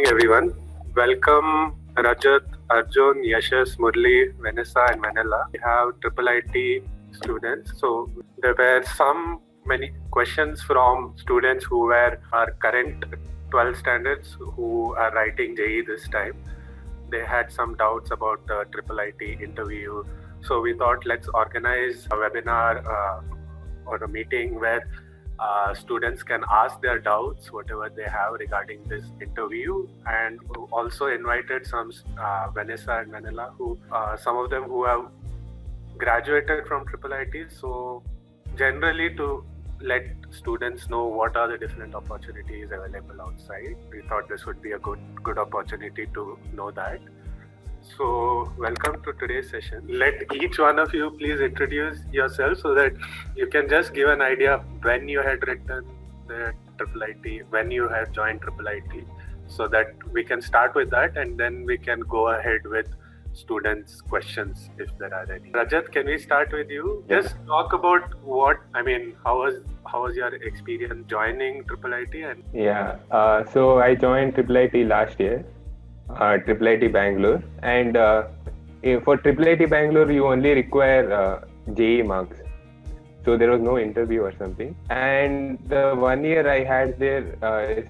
morning, everyone. Welcome, Rajat, Arjun, Yashas, Murli, Vanessa, and Manila. We have Triple IT students. So there were many questions from students who were our current 12 standards who are writing JEE this time. They had some doubts about the Triple IT interview. So we thought let's organize a webinar or a meeting where students can ask their doubts, whatever they have regarding this interview, and also invited some Vanessa and Manila, who some of them who have graduated from Triple IT. So generally to let students know what are the different opportunities available outside, we thought this would be a good opportunity to know that. So welcome to today's session. Let each one of you please introduce yourself so that you can just give an idea when you had written the Triple IT, when you had joined Triple IT, so that we can start with that and then we can go ahead with students' questions if there are any. Rajat, can we start with you? Yeah. Just talk about how was your experience joining Triple IT? And So I joined Triple IT last year. Triple IT Bangalore, and for Triple IT Bangalore you only require JEE marks, so there was no interview or something. And the 1 year I had there is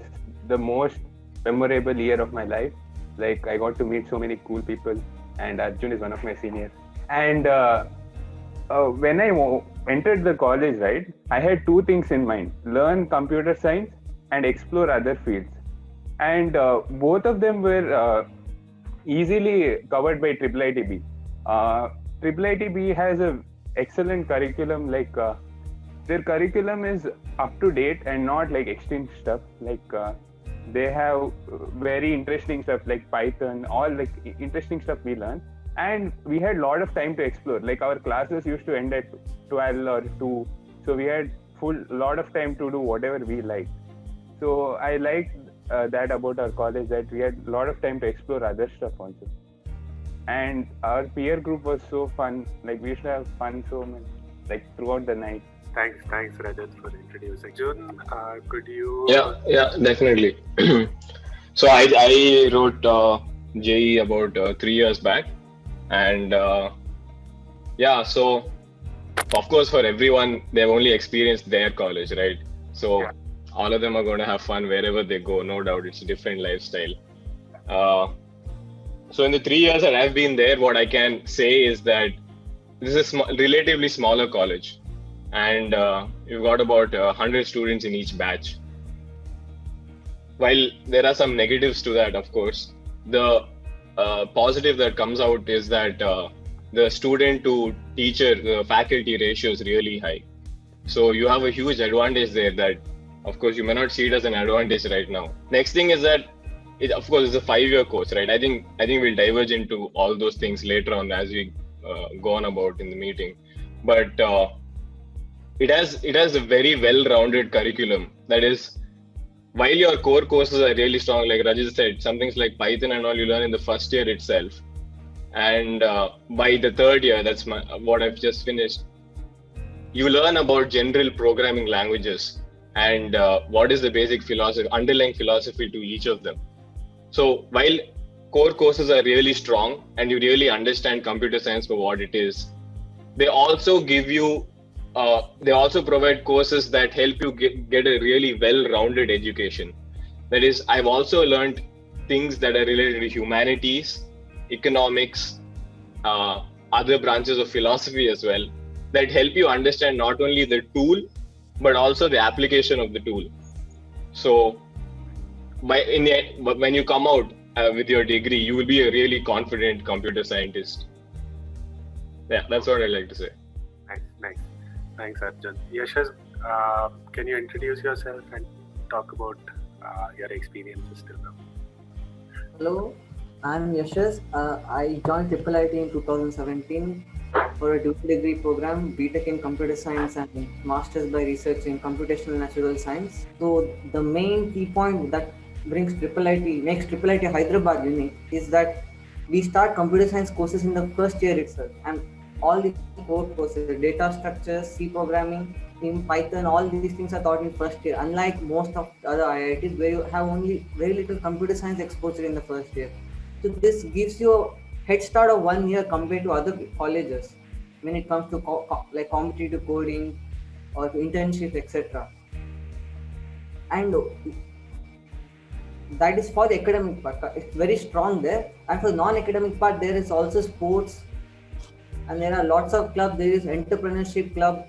the most memorable year of my life. Like, I got to meet so many cool people, and Arjun is one of my seniors. And when I entered the college, right, I had two things in mind: learn computer science and explore other fields. And both of them were easily covered by Triple ITB. Triple ITB has an excellent curriculum. Their curriculum is up to date and not like extreme stuff. They have very interesting stuff like Python, all like interesting stuff we learn. And we had a lot of time to explore. Like, our classes used to end at 12 or 2. So we had lot of time to do whatever we liked. So I liked that about our college, that we had a lot of time to explore other stuff also. And our peer group was so fun. Like, we used to have fun so much, like, throughout the night. Thanks Rajat for introducing. June, could you? Yeah, definitely. So I wrote JEE about 3 years back, and so of course for everyone they've only experienced their college, right? So yeah. All of them are going to have fun wherever they go, no doubt. It's a different lifestyle. So in the 3 years that I've been there, what I can say is that this is a relatively smaller college, and you've got about 100 students in each batch. While there are some negatives to that, of course, the positive that comes out is that the student to teacher, the faculty ratio is really high. So you have a huge advantage there that, of course, you may not see it as an advantage right now. Next thing is that it, of course, is a 5-year course, right? I think we'll diverge into all those things later on as we go on about in the meeting. But it has a very well-rounded curriculum. That is, while your core courses are really strong, like Rajat said, some things like Python and all you learn in the first year itself. And by the third year, that's what I've just finished, you learn about general programming languages and what is the basic underlying philosophy to each of them. So while core courses are really strong and you really understand computer science for what it is, they also give you, they also provide courses that help you get a really well-rounded education. That is, I've also learned things that are related to humanities, economics, other branches of philosophy as well, that help you understand not only the tool, but also the application of the tool. So when you come out with your degree, you will be a really confident computer scientist. Yeah, that's what I like to say. Nice. Thanks, Arjun. Yashas, can you introduce yourself and talk about your experiences till now? Hello, I'm Yashas. I joined Triple IT in 2017 for a dual degree program, BTech in Computer Science and Masters by Research in Computational Natural Science. So the main key point that makes Triple IT Hyderabad unique is that we start computer science courses in the first year itself, and all these core courses, data structures, C programming, in Python, all these things are taught in first year. Unlike most of the other IITs where you have only very little computer science exposure in the first year. So this gives you a head start of 1 year compared to other colleges when it comes to like competitive coding or internships, etc. And that is for the academic part. It's very strong there. And for the non-academic part, there is also sports, and there are lots of clubs. There is entrepreneurship club.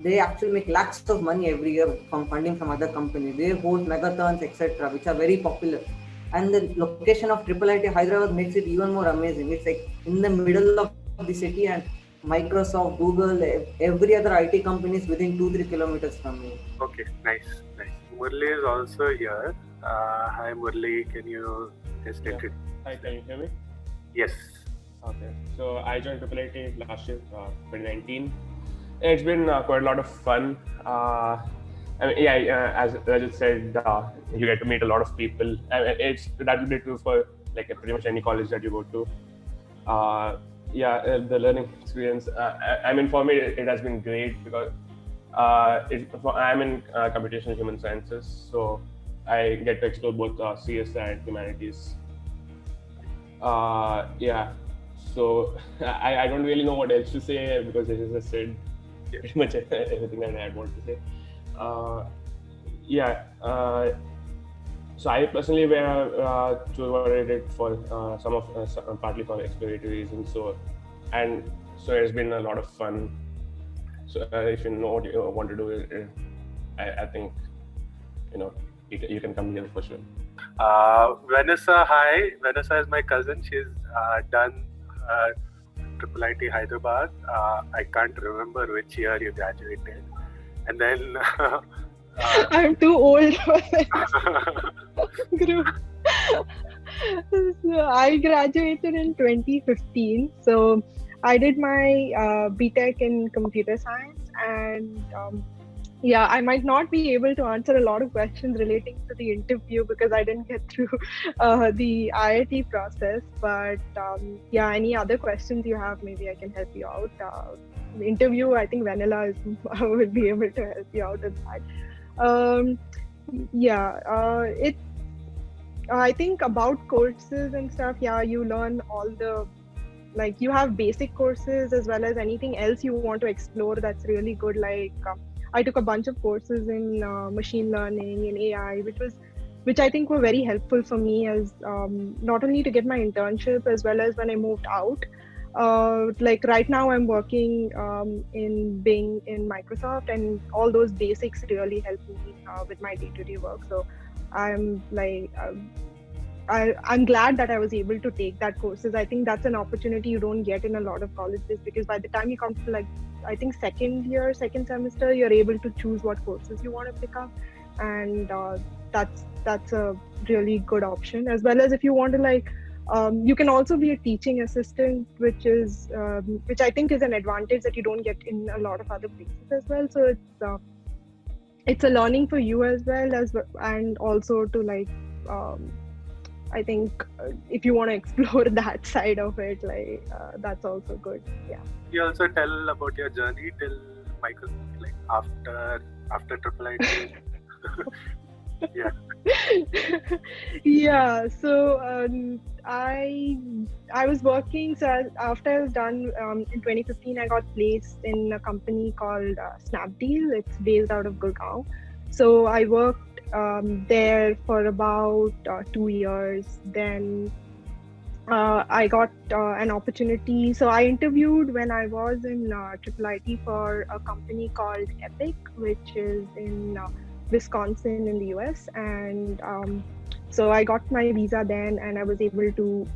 They actually make lakhs of money every year from funding from other companies. They hold megathons, etc., which are very popular. And the location of IIIT Hyderabad makes it even more amazing. It's like in the middle of the city, and Microsoft, Google, every other IT company is within 2-3 kilometers from me. Okay, nice. Murli is also here. Hi Murli, can you just introduce? Hi, can you hear me? Yes. Okay, so I joined IIIT last year, 2019. It's been quite a lot of fun. As Rajat said, you get to meet a lot of people. That will be true for like pretty much any college that you go to. The learning experience. For me, it has been great because I'm in computational human sciences, so I get to explore both CS and humanities. So I don't really know what else to say because this has said pretty much everything that I want to say. So I personally chose what I did for partly for exploratory reasons. So it's been a lot of fun. So if you know what you want to do, I think you can come here for sure. Vanessa, hi. Vanessa is my cousin. She's done IIIT Hyderabad. I can't remember which year you graduated. And then I'm too old for that group. So I graduated in 2015. So I did my BTech in computer science, and I might not be able to answer a lot of questions relating to the interview because I didn't get through the IIT process. But any other questions you have, maybe I can help you out. The interview, I think Vanilla will be able to help you out with that. I think about courses and stuff. Yeah, you learn all the, like, you have basic courses as well as anything else you want to explore. That's really good. Like I took a bunch of courses in machine learning, in AI, which I think were very helpful for me as not only to get my internship as well as when I moved out. Like right now I'm working in Bing in Microsoft, and all those basics really help me with my day-to-day work. So I'm like, I'm glad that I was able to take that courses. I think that's an opportunity you don't get in a lot of colleges, because by the time you come to, like, I think second semester, you're able to choose what courses you want to pick up, and that's a really good option. As well as if you want to you can also be a teaching assistant, which I think is an advantage that you don't get in a lot of other places as well. So it's a learning for you as well and also to I think if you want to explore that side of it, that's also good. Yeah. You also tell about your journey till Microsoft, like after IIIT. Yeah. So I was working. So after I was done in 2015, I got placed in a company called Snapdeal. It's based out of Gurgaon. So I worked there for about 2 years. Then I got an opportunity. So I interviewed when I was in IIIT for a company called Epic, which is in Wisconsin in the US. And so I got my visa then, and I was able to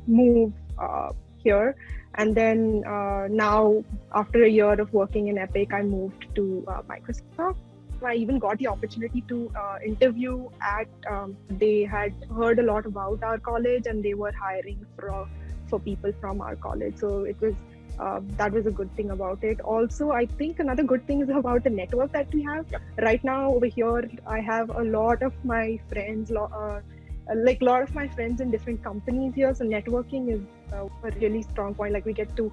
move here. And then now, after a year of working in Epic, I moved to Microsoft. I even got the opportunity to interview at, they had heard a lot about our college, and they were hiring for people from our college. So it was, that was a good thing about it. Also, I think another good thing is about the network that we have. Right now over here, I have a lot of my friends, a lot of my friends in different companies here. So networking is a really strong point. Like we get to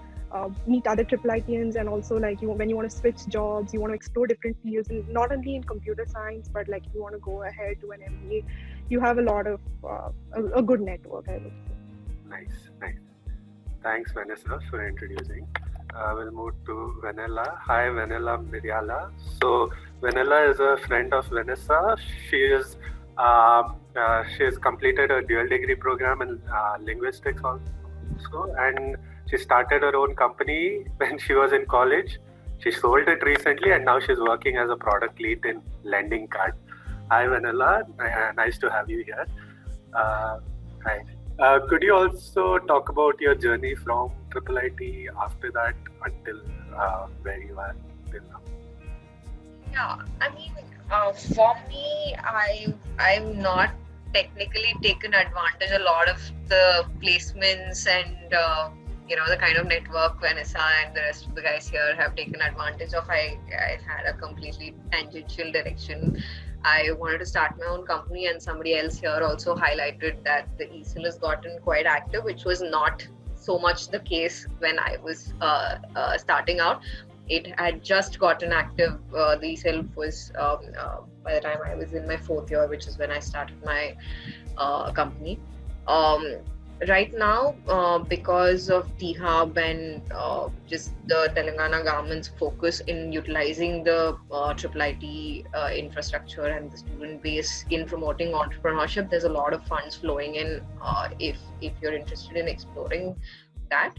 meet other IIITians, and also like when you want to switch jobs, you want to explore different fields, and not only in computer science, but like if you want to go ahead to an MBA, you have a lot of a good network, I would say. Nice. Thanks, Vanessa, for introducing. We'll move to Vanilla. Hi, Vanilla Miryala. So, Vanilla is a friend of Vanessa. She has completed a dual degree program in linguistics also, and she started her own company when she was in college. She sold it recently, and now she's working as a product lead in Lending Card. Hi, Vanilla. Nice to have you here. Hi. Could you also talk about your journey from IIIT after that until where you are till now? Yeah, I mean, for me, I've not technically taken advantage a lot of the placements and the kind of network Vanessa and the rest of the guys here have taken advantage of. I had a completely tangential direction. I wanted to start my own company, and somebody else here also highlighted that the ESOL has gotten quite active, which was not so much the case when I was starting out. It had just gotten active. The ESOL was by the time I was in my 4th year, which is when I started my company. Right now, because of T-Hub and just the Telangana government's focus in utilizing the IIIT infrastructure and the student base in promoting entrepreneurship, there's a lot of funds flowing in if you're interested in exploring that.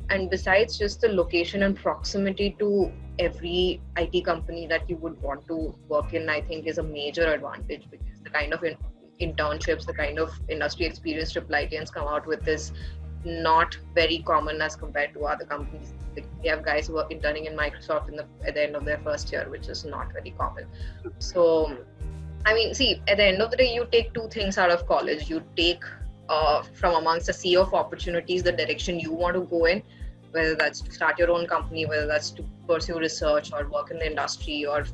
And besides just the location and proximity to every IT company that you would want to work in, I think is a major advantage, because the kind of internships, the kind of industry experience IIITians come out with is not very common as compared to other companies. We have guys who are interning in Microsoft at the end of their first year, which is not very common. So, I mean, see, at the end of the day, you take 2 things out of college. You take from amongst a sea of opportunities the direction you want to go in, whether that's to start your own company, whether that's to pursue research or work in the industry, or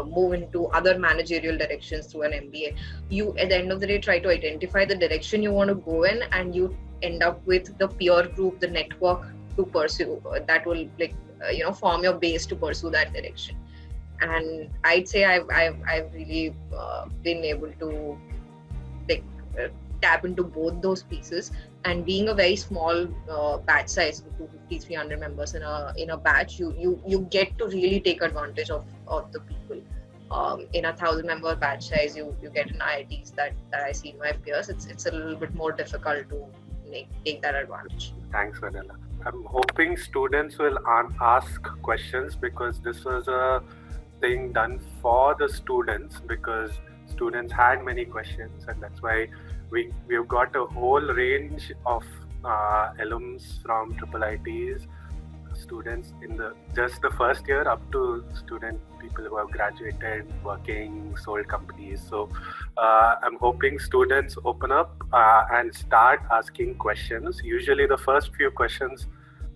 move into other managerial directions through an MBA. You, at the end of the day, try to identify the direction you want to go in, and you end up with the peer group, the network to pursue that will form your base to pursue that direction. And I'd say I've really been able to tap into both those pieces. And being a very small batch size, 250-300 members in a batch, you get to really take advantage of the people. In a 1,000-member batch size, you get in IITs that I see in my peers. It's a little bit more difficult to take that advantage. Thanks, Vanilla. I'm hoping students will ask questions, because this was a thing done for the students, because students had many questions, and that's why we've got a whole range of alums from IIITs, students in just the first year up to people who have graduated, working, sold companies. So I'm hoping students open up and start asking questions. Usually the first few questions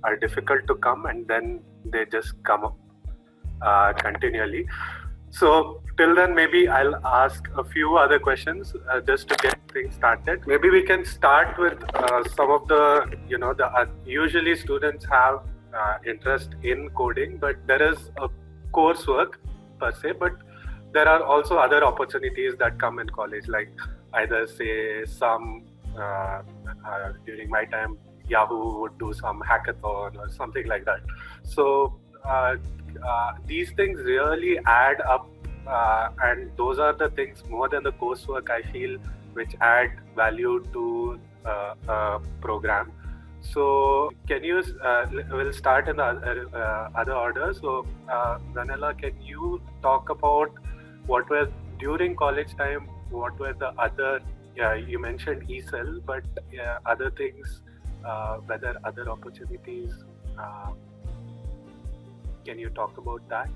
are difficult to come, and then they just come up continually. So till then, maybe I'll ask a few other questions just to get things started. Maybe we can start with some of usually students have interest in coding, but there is a coursework per se, but there are also other opportunities that come in college, like either say during my time, Yahoo would do some hackathon or something like that. So these things really add up, and those are the things more than the coursework, I feel, which add value to a program. So can you, we'll start in the other order. So Vanilla, can you talk about what were, during college time, what were the other, you mentioned ESOL, but other things, whether other opportunities, can you talk about that?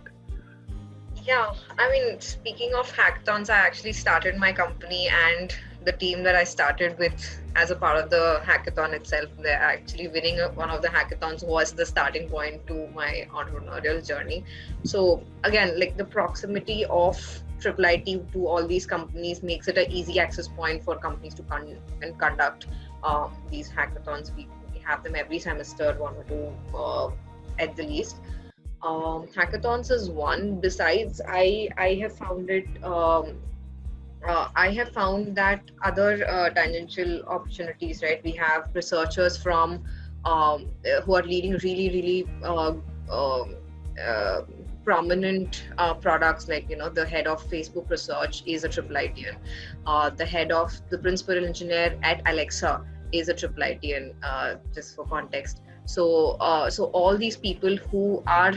Yeah, I mean, speaking of hackathons, I actually started my company, and the team that I started with as a part of the hackathon itself, they're actually winning one of the hackathons was the starting point to my entrepreneurial journey. So again, like the proximity of IIIT to all these companies makes it an easy access point for companies to conduct these hackathons. We have them every semester, 1 or at the least. Hackathons is one. Besides, I have found it. I have found that other tangential opportunities, right? We have researchers from who are leading really prominent products, like the head of Facebook research is a IIITian. The head of the principal engineer at Alexa is a IIITian, just for context. So all these people who are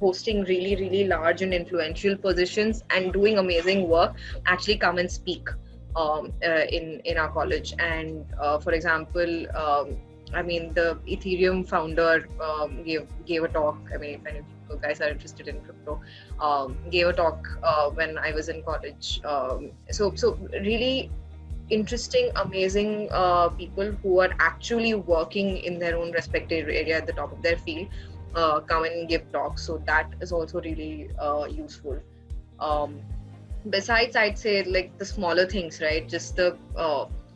hosting really large and influential positions and doing amazing work actually come and speak in our college. And for example, I mean, the Ethereum founder gave a talk. I mean, if any of you guys are interested in crypto, gave a talk when I was in college. So really interesting, amazing people who are actually working in their own respective area at the top of their field come and give talks. So that is also really useful. Besides, I'd say like the smaller things, right? Just the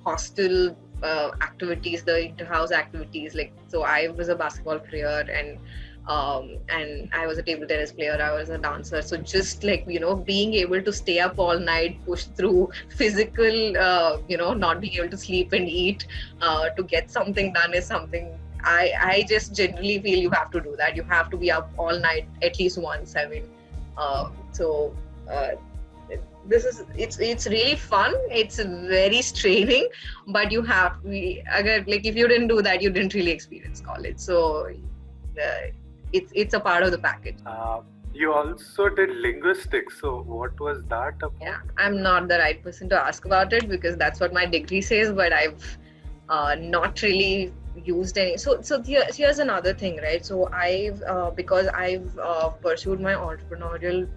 hostel activities, the inter-house activities. Like, so I was a basketball player and I was a table tennis player, I was a dancer. So just like, being able to stay up all night, push through physical, not being able to sleep and eat to get something done is something I just generally feel you have to do that. You have to be up all night at least once. I mean, it's really fun. It's very straining, but you have if you didn't do that, you didn't really experience college. So it's a part of the package. You also did linguistics. So what was that about? Yeah, I'm not the right person to ask about it because that's what my degree says, but I've not really used any. So here's another thing, right? So because I've pursued my entrepreneurial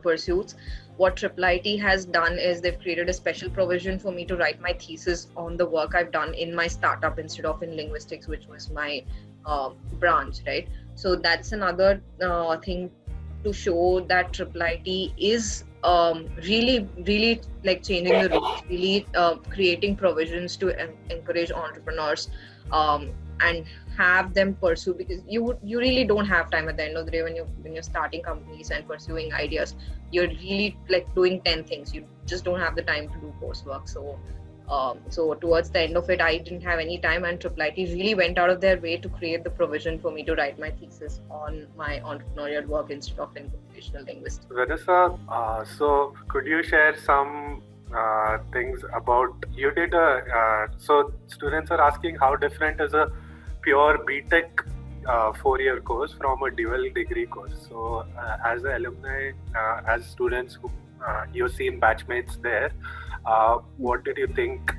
pursuits, what IIIT has done is they've created a special provision for me to write my thesis on the work I've done in my startup instead of in linguistics, which was my branch, right? So that's another thing to show that IIIT is really like changing the rules, really creating provisions to encourage entrepreneurs and have them pursue, because you really don't have time at the end of the day when you're starting companies and pursuing ideas. You're really like doing 10 things. You just don't have the time to do coursework. So towards the end of it, I didn't have any time, and IIIT really went out of their way to create the provision for me to write my thesis on my entrepreneurial work instead of in computational linguistics. Vanessa, so could you share some things about, you did so students are asking how different is a pure BTech 4-year course from a dual degree course. So as an alumni, as students who you've seen batchmates there, what did you think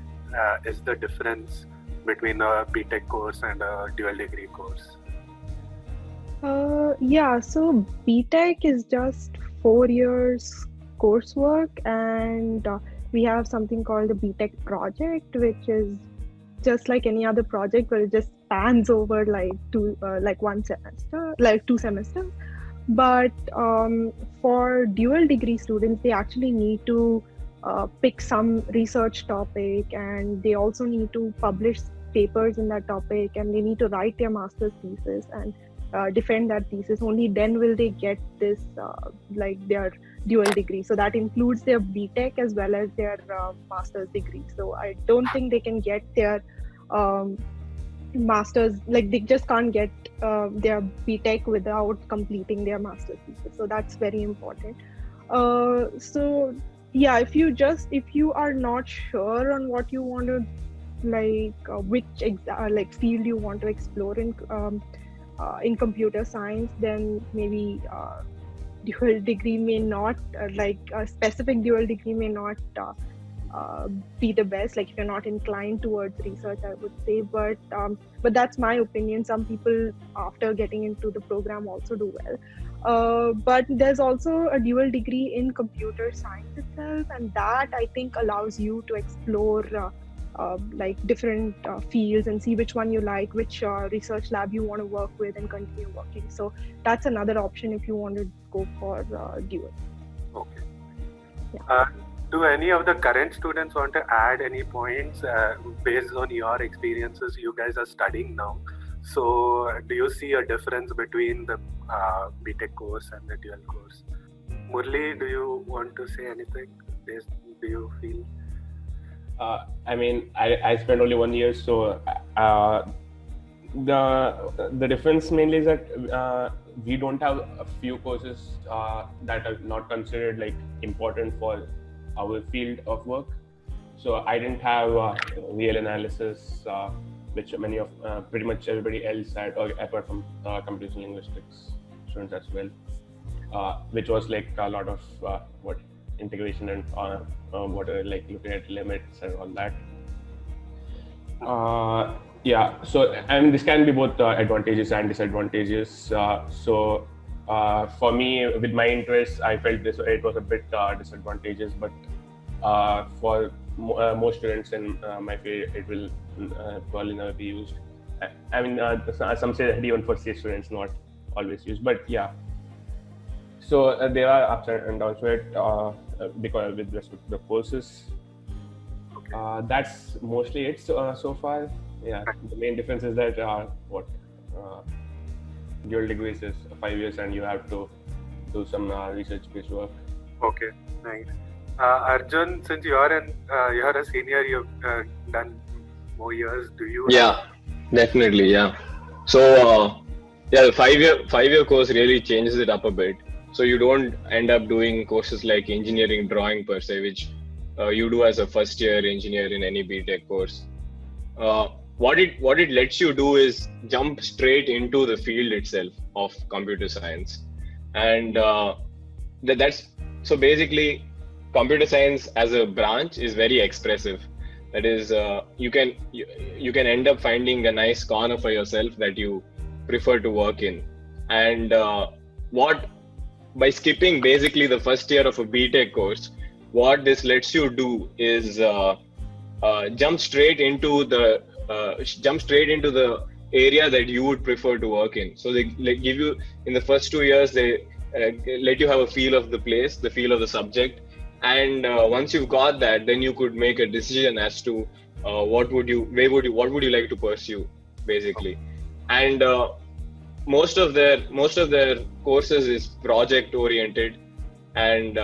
is the difference between a BTech course and a dual degree course? Yeah, so BTech is just 4 years coursework, and we have something called the BTech project, which is just like any other project, but it just spans over like two semesters. But for dual degree students, they actually need to pick some research topic, and they also need to publish papers in that topic, and they need to write their master's thesis and defend that thesis. Only then will they get this their dual degree. So that includes their BTech as well as their master's degree. So I don't think they can get their master's, like they just can't get their BTech without completing their master's thesis. So that's very important. So yeah, if you are not sure on what you want to which field you want to explore in computer science, then maybe dual degree may not a specific dual degree may not be the best. Like if you're not inclined towards research, I would say, but that's my opinion. Some people after getting into the program also do well. But there's also a dual degree in computer science itself, and that I think allows you to explore different fields and see which one you like, which research lab you want to work with and continue working. So that's another option if you want to go for dual. Okay. Yeah. Do any of the current students want to add any points based on your experiences? You guys are studying now. So, do you see a difference between the BTech course and the dual course? Murli, do you want to say anything? Do you feel? I mean, I spent only 1 year, so the difference mainly is that we don't have a few courses that are not considered like important for our field of work. So I didn't have real analysis, which pretty much everybody else had, or apart from computational linguistics students as well, which was like a lot of integration and like looking at limits and all that. Yeah, so I mean, this can be both advantageous and disadvantageous. So for me, with my interests, I felt it was a bit disadvantageous, but for most students in my field, it will probably never be used. I mean, some say that even for C students, not always used, but yeah. So there are ups and downs to it because with respect to the courses. Okay. That's mostly it so far. Yeah, the main difference is that dual degrees is 5 years and you have to do some research-based work. Okay, nice. Arjun, since you're a senior, you've done more years. Do you? Yeah, definitely. Yeah. So yeah, the five-year course really changes it up a bit. So you don't end up doing courses like engineering drawing per se, which you do as a first-year engineer in any BTech course. What it lets you do is jump straight into the field itself of computer science, and that's so basically computer science as a branch is very expressive. That is, you can end up finding a nice corner for yourself that you prefer to work in, and by skipping basically the first year of a BTech course, what this lets you do is jump straight into the area that you would prefer to work in. So they give you, in the first 2 years, they let you have a feel of the place, the feel of the subject, and once you've got that, then you could make a decision as to what would you like to pursue, basically. And most of their courses is project oriented, and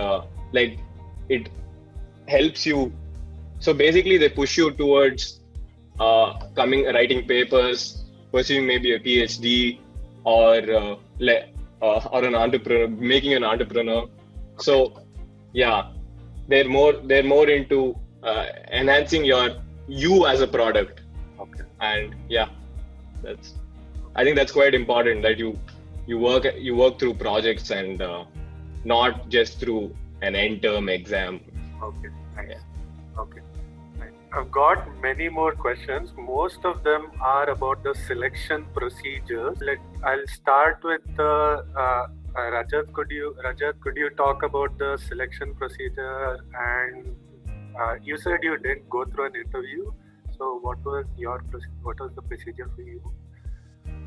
like it helps you. So basically, they push you towards writing papers, pursuing maybe a PhD, or an entrepreneur, making an entrepreneur. So yeah, they're more into enhancing you as a product. Okay. And yeah, I think that's quite important, that you work through projects and not just through an end-term exam. Okay. Nice. Yeah. Okay. Nice. I've got many more questions. Most of them are about the selection procedures. I'll start with Rajat. Could you talk about the selection procedure? And you said you didn't go through an interview. So what was the procedure for you?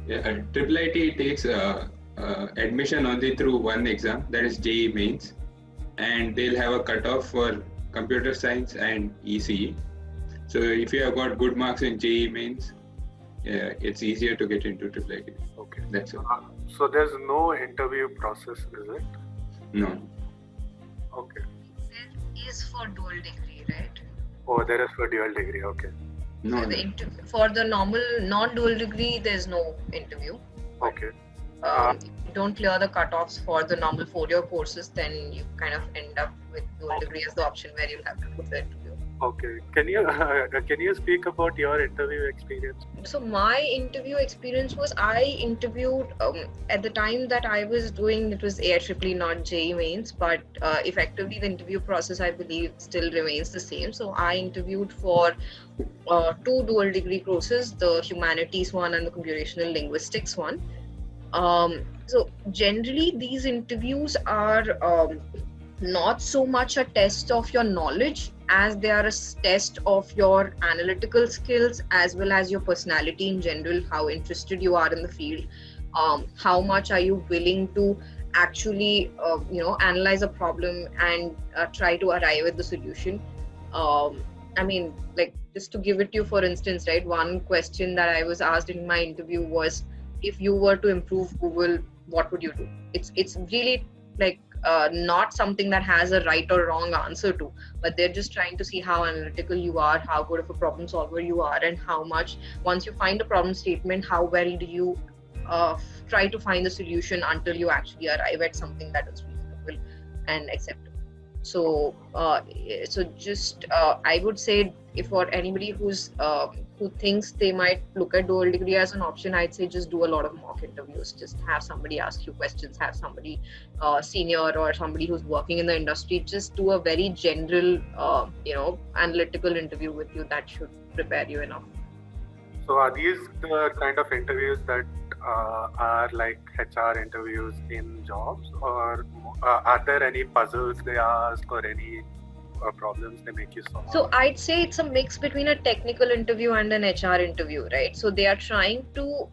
Yeah, IIIT takes admission only through one exam, that is JEE Mains, and they'll have a cutoff for computer science and ECE. So if you have got good marks in JEE Mains, it's easier to get into IIIT. Okay. That's it. So there's no interview process, is it? No. Okay. There is for dual degree, right? Oh, there is for dual degree. Okay. No. For the normal non-dual degree, there's no interview. Okay. If you don't clear the cutoffs for the normal 4-year courses, then you kind of end up with dual degree as the option where you'll have to do the interview. Okay. Can you speak about your interview experience? So my interview experience was, I interviewed at the time that I was doing, it was AIEEE, not JEE Mains, but effectively the interview process, I believe, still remains the same. So I interviewed for 2 dual degree courses, the humanities one and the computational linguistics one. So generally these interviews are not so much a test of your knowledge as they are a test of your analytical skills as well as your personality in general, how interested you are in the field, how much are you willing to actually analyze a problem and try to arrive at the solution. I mean, like, just to give it to you, for instance, right? One question that I was asked in my interview was, if you were to improve Google, what would you do? It's really like not something that has a right or wrong answer to, but they're just trying to see how analytical you are, how good of a problem solver you are, and how much, once you find a problem statement, how well do you try to find the solution until you actually arrive at something that is reasonable and acceptable. So just I would say, if for anybody who thinks they might look at dual degree as an option, I'd say just do a lot of mock interviews. Just have somebody ask you questions, have somebody senior or somebody who's working in the industry just do a very general analytical interview with you. That should prepare you enough. So are these the kind of interviews that are like HR interviews in jobs, or are there any puzzles they ask or any problems they make you solve? So I'd say it's a mix between a technical interview and an HR interview, right? So they are trying to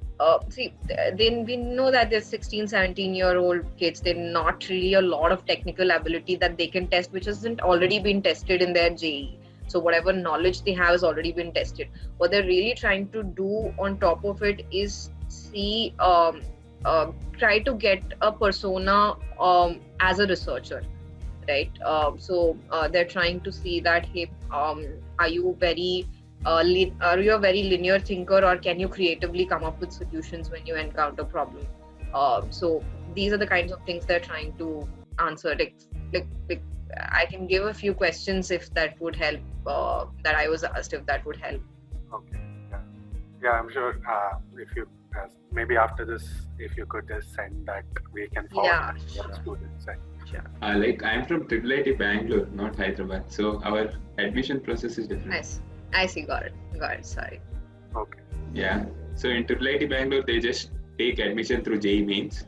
we know that they're 16, 17-year-old kids. They're not really a lot of technical ability that they can test, which hasn't already been tested in their JEE. So whatever knowledge they have has already been tested. What they're really trying to do on top of it is try to get a persona as a researcher, right? So they're trying to see that, hey, are you a very linear thinker, or can you creatively come up with solutions when you encounter problem? So these are the kinds of things they're trying to answer. Like I can give a few questions if that would help. That I was asked if that would help. Okay. Yeah, I'm sure. If you maybe after this, if you could just send that, we can forward to the students. Like I'm from IIIT Bangalore, not Hyderabad, so our admission process is different. Nice. I see. Got it. Sorry. Okay. Yeah. So in IIIT Bangalore, they just take admission through JEE Mains.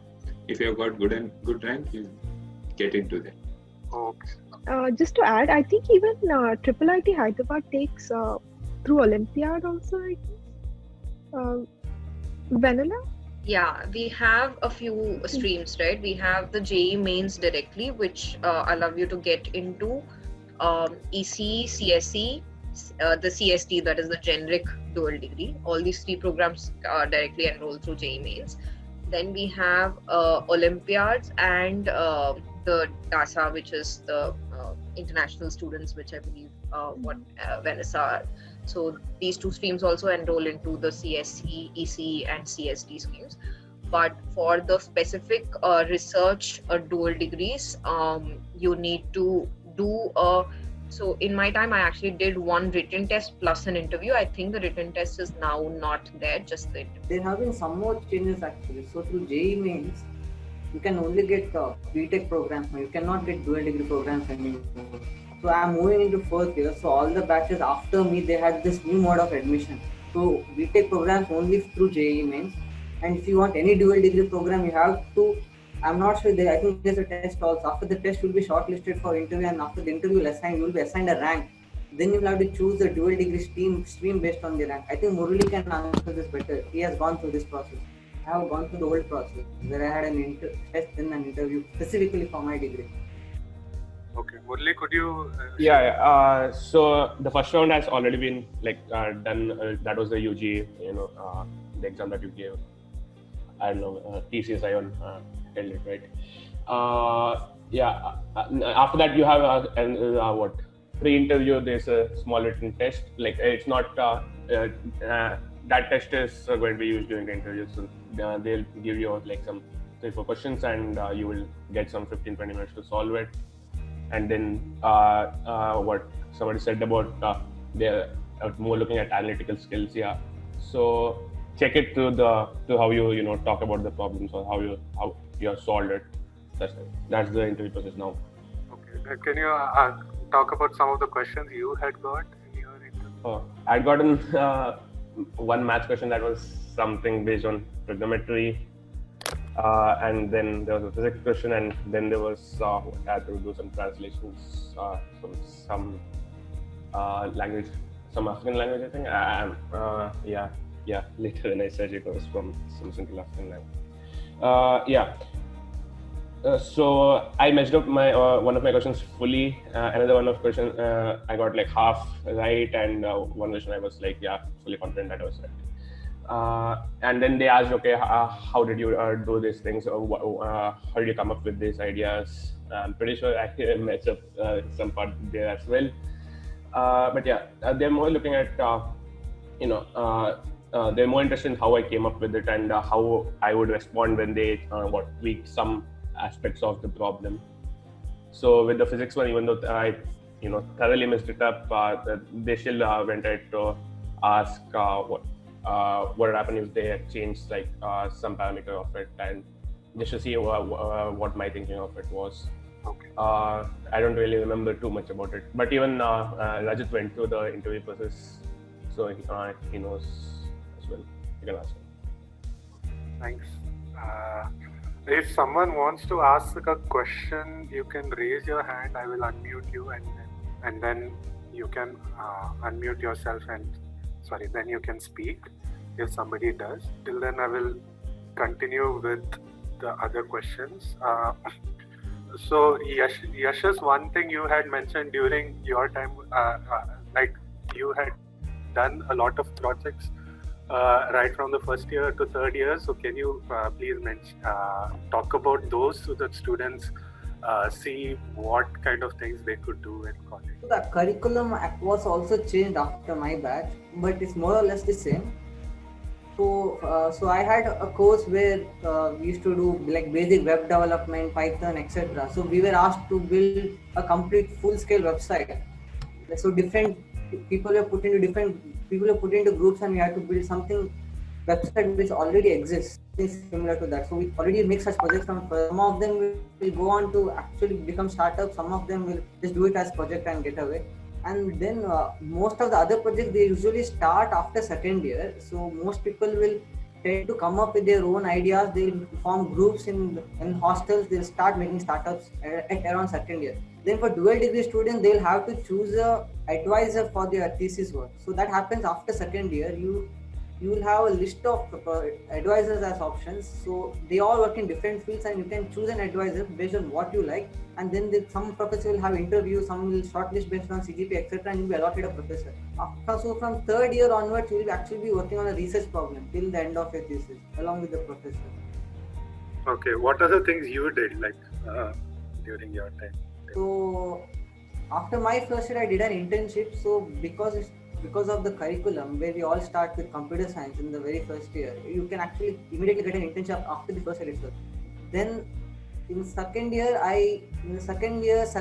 If you have got good rank, you get into that. Okay. Just to add, I think even IIIT Hyderabad takes through Olympiad also, I think. Vanilla? Yeah, we have a few streams, right? We have the JEE Mains directly, which allow you to get into EC, CSE, the CST, that is the generic dual degree. All these three programs directly enroll through JEE Mains. Then we have Olympiads and the DASA, which is the international students, which I believe Vanessa. So these two streams also enroll into the CSE, EC and CST streams. But for the specific research dual degrees, you need to do so in my time, I actually did one written test plus an interview. I think the written test is now not there, just the interview. There have been some more changes actually. So through JEE Mains, you can only get BTech programs. You cannot get dual degree programs anymore. So I'm moving into first year. So all the batches after me, they had this new mode of admission. So BTech programs only through JEE Mains. And if you want any dual degree program, you have to, I'm not sure, I think there's a test also. After the test, you'll be shortlisted for interview, and after the interview, you will be assigned a rank. Then you'll have to choose the dual degree stream based on the rank. I think Murali can answer this better. He has gone through this process. I have gone through the whole process where I had an test and an interview specifically for my degree. Okay, Murali, could you? So the first round has already been done. That was the UG, the exam that you gave. I don't know, TCS Ion held it, right? After that, you have pre-interview. There's a small written test. It's not that test is going to be used during the interview. So they'll give you some 3-4 questions, and you will get some 15-20 minutes to solve it. And then what somebody said about they're more looking at analytical skills. Yeah. So check it to how you talk about the problems, or how you have solved it. That's the interview process now. Okay. Can you talk about some of the questions you had got in your interview? I'd gotten one math question that was something based on trigonometry, and then there was a physics question, and then there was I had to do some translations from some language, some African language, I think. Later when I searched, it was from some Central African language. So I messed up my one of my questions fully. Another one of question I got like half right, and one question I was like, yeah, fully confident that I was right. And then they asked, okay, how did you do these things? Or how did you come up with these ideas? I'm pretty sure I messed up some part there as well. But yeah, they're more looking at they're more interested in how I came up with it and how I would respond when they tweaked some aspects of the problem. So with the physics one, even though I thoroughly messed it up, they still went ahead to ask what would happen if they had changed like some parameter of it, and just to see what my thinking of it was. Okay. I don't really remember too much about it, but even Rajat went through the interview process, so he knows as well. You can ask him. Thanks. If someone wants to ask a question, you can raise your hand. I will unmute you, and then you can unmute yourself, and then you can speak if somebody does. Till then, I will continue with the other questions. So Yashash, one thing you had mentioned during your time, like you had done a lot of projects right from the first year to third year. So can you please talk about those so that students see what kind of things they could do in college? The curriculum was also changed after my batch, but it's more or less the same. So I had a course where we used to do like basic web development, Python, etc. So we were asked to build a complete full-scale website. So different people were put into groups, and we had to build something website which already exists, similar to that. So we already make such projects. Some of them will go on to actually become startups. Some of them will just do it as project and get away. And then most of the other projects, they usually start after second year. So most people will tend to come up with their own ideas. They'll form groups in hostels. They'll start making startups at around second year. Then for dual degree students, they'll have to choose a advisor for their thesis work. So that happens after second year. You will have a list of advisors as options. So they all work in different fields, and you can choose an advisor based on what you like. And then some professor will have interviews, some will shortlist based on CGP, etc. and you'll be allotted a professor. So from third year onwards, you will actually be working on a research problem till the end of your thesis, along with the professor. Okay, what are the things you did during your time? So after my first year, I did an internship. So because of the curriculum where we all start with computer science in the very first year, you can actually immediately get an internship after the first year itself. Then in second year,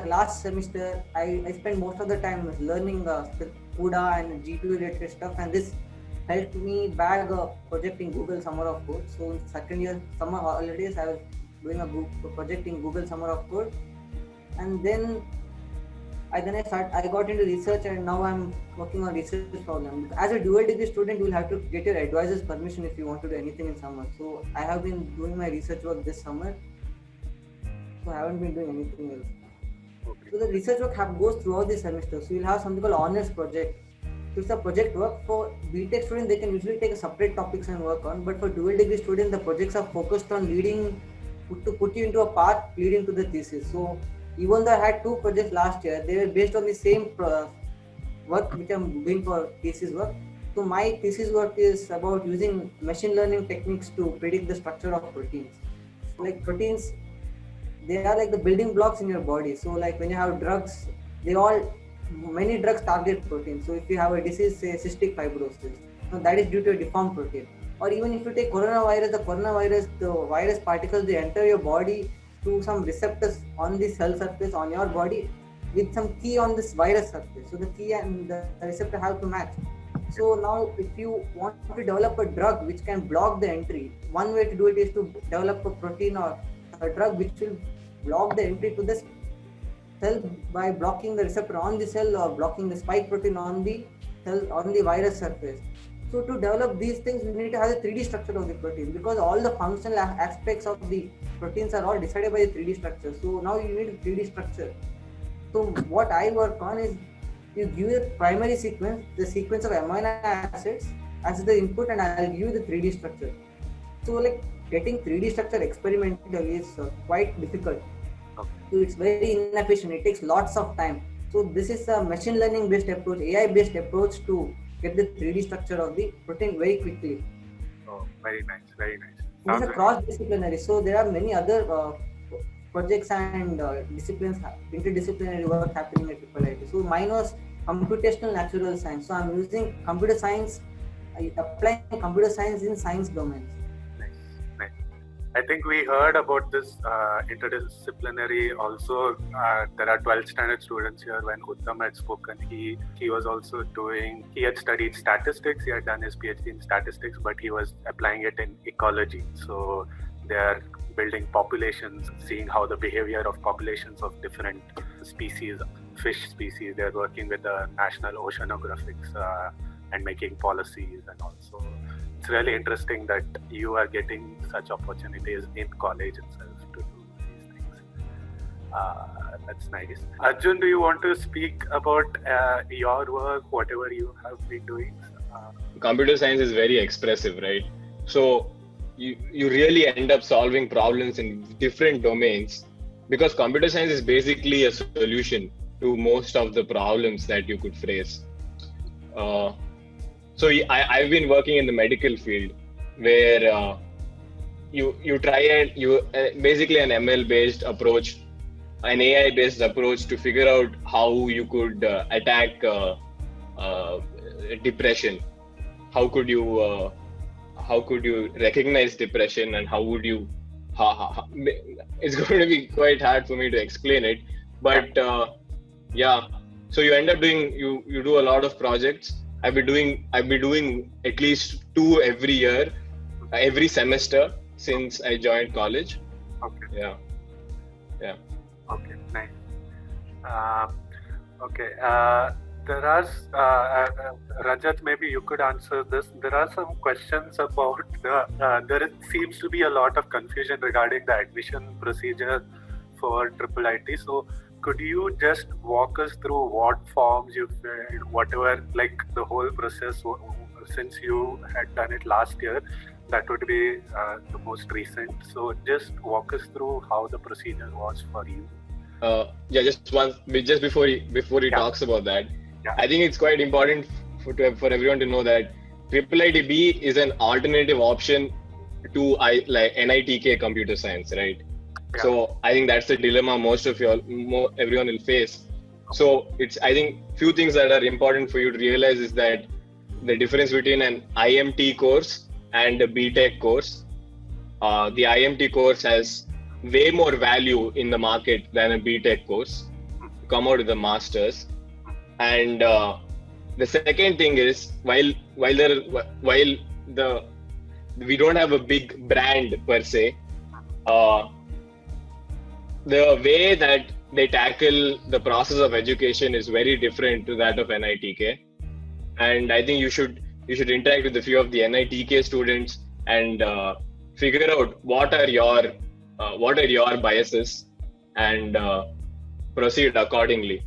last semester, I spent most of the time learning CUDA and G2 related stuff, and this helped me bag a project in Google Summer of Code. So in second year summer holidays, I was doing a project in Google Summer of Code, and then I got into research, and now I'm working on research problem. As a dual degree student, you will have to get your advisor's permission if you want to do anything in summer. So I have been doing my research work this summer. So I haven't been doing anything else. Okay. So the research work goes throughout the semester. So you'll have something called honors project. So it's a project work. For BTech students, they can usually take separate topics and work on. But for dual degree students, the projects are focused on to put you into a path leading to the thesis. So even though I had 2 projects last year, they were based on the same work which I'm doing for thesis work. So my thesis work is about using machine learning techniques to predict the structure of proteins. Like proteins, they are like the building blocks in your body. So like when you have drugs, many drugs target proteins. So if you have a disease, say cystic fibrosis, that is due to a deformed protein. Or even if you take coronavirus, the virus particles, they enter your body through some receptors on the cell surface on your body with some key on this virus surface. So the key and the receptor have to match. So now if you want to develop a drug which can block the entry, one way to do it is to develop a protein or a drug which will block the entry to the cell by blocking the receptor on the cell or blocking the spike protein on the cell on the virus surface. So to develop these things, we need to have the 3D structure of the protein, because all the functional aspects of the proteins are all decided by the 3D structure. So now you need a 3D structure. So what I work on is you give a primary sequence, the sequence of amino acids as the input, and I'll give you the 3D structure. So like getting 3D structure experimental is quite difficult. Okay. So it's very inefficient. It takes lots of time. So this is a machine learning based approach, AI based approach to get the 3D structure of the protein very quickly. Oh, very nice, very nice. It is a cross-disciplinary. So there are many other projects and disciplines, interdisciplinary work happening at IIIT. So mine was computational natural science. So I'm using computer science, applying computer science in science domains. Nice. I think we heard about this interdisciplinary also. There are 12th standard students here. When Uttam had spoken, he was also he had studied statistics. He had done his PhD in statistics, but he was applying it in ecology. So they are building populations, seeing how the behavior of populations of different species, fish species. They're working with the National Oceanographics and making policies, and also it's really interesting that you are getting such opportunities in college itself to do these things. That's nice. Arjun, do you want to speak about your work, whatever you have been doing? Computer science is very expressive, right? So you really end up solving problems in different domains, because computer science is basically a solution to most of the problems that you could face. So I've been working in the medical field, where you try and basically an ML based approach, an AI based approach to figure out how you could attack depression. How could you recognize depression, and how would you? It's going to be quite hard for me to explain it, but yeah. So you end up doing you do a lot of projects. I've been doing at least 2 every year, every semester since I joined college. Okay. Yeah. Okay, nice. Okay. There are Rajat, maybe you could answer this. There are some questions about there seems to be a lot of confusion regarding the admission procedure for IIIT. So could you just walk us through what forms you filled, whatever, like the whole process, since you had done it last year? That would be the most recent. So just walk us through how the procedure was for you. Just before he talks about that, I think it's quite important for everyone to know that IIIT-B is an alternative option to NITK computer science, right? Yeah. So I think that's the dilemma everyone will face. So I think few things that are important for you to realize is that the difference between an IMT course and a BTech course. The IMT course has way more value in the market than a BTech course. Come out with a master's. And the second thing is, while we don't have a big brand per se, the way that they tackle the process of education is very different to that of NITK. And I think you should interact with a few of the NITK students and figure out what are your biases and proceed accordingly.